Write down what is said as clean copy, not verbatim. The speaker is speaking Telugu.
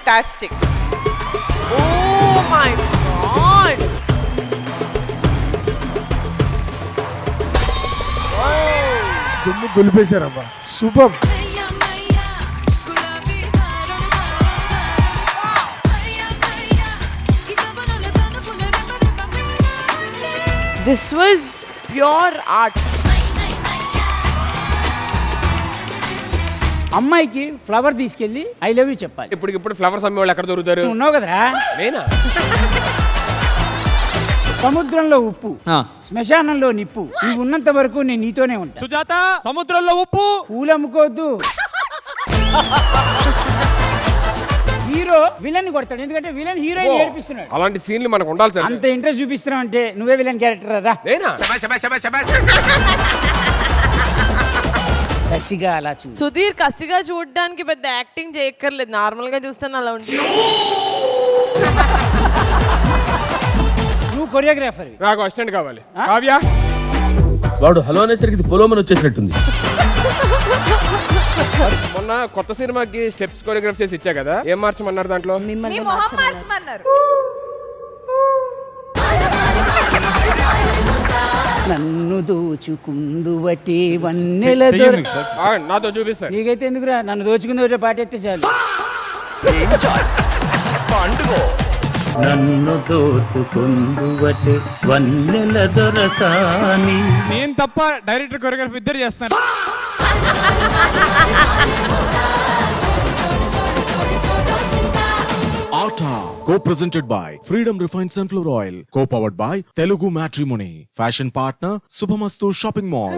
fantastic. Oh my god. దుమ్ము దులిపేశారమ్మా. శుభం. This was pure art. అమ్మాయికి ఫ్లవర్ తీసుకెళ్ళి ఐ లవ్ యూ చెప్పాలి. ఇప్పుడు ఫ్లవర్స్ అమ్మే వాళ్ళు ఎక్కడ దొరుకుతారు? నువ్వు ఉన్నావు కదరా. నేనా? సముద్రంలో ఉప్పు, శ్మశానంలో నిప్పు, నువ్వు ఉన్నంత వరకు నేను నీతోనే ఉంటా. సుజాత, సముద్రంలో ఉప్పు. పూలు అమ్ముకోవద్దు. హీరో విలన్ కొడతాడు, ఎందుకంటే విలన్ హీరోయిన్ ఏడిపిస్తున్నాడు. అలాంటి సీన్లు మనకు ఉండాలి సార్. అంత ఇంట్రెస్ట్ చూపిస్తున్నావు అంటే నువ్వే విలన్ క్యారెక్టర్ రా. నేనా? కసిగా అలా చూ. సుధీర్ కసిగా చూడడానికి పెద్ద యాక్టింగ్ చేయక్కర్లేదు, నార్మల్ గా చూస్తాను అలా ఉంటుంది. నువ్వు కొరియోగ్రాఫర్. నాకు అసిస్టెంట్ కావాలి. కావ్య, వాడు హలో అనేసరికి ఇది పొలోమని వచ్చేసినట్టుంది. మొన్న కొత్త సినిమాకి స్టెప్స్ కొరియోగ్రాఫ్ చేసి ఇచ్చా కదా, ఏం మార్చమన్నారు దాంట్లో? నన్ను దోచుకుందు బట్టి వన్నెల నాతో చూపిస్తాను. నీకైతే ఎందుకురా, నన్ను దోచుకుందు బట్టి పాట ఎత్తే చాలు. నన్ను దోచుకుందు బట్టి వన్నెల దొరసాని. నేను తప్ప డైరెక్టర్ కొరియోగ్రఫీ ఇద్దరు చేస్తాను. Aata, co-presented by Freedom Refined Sunflower Oil, co-powered by Telugu Matrimony, fashion partner Subhamastu Shopping Mall.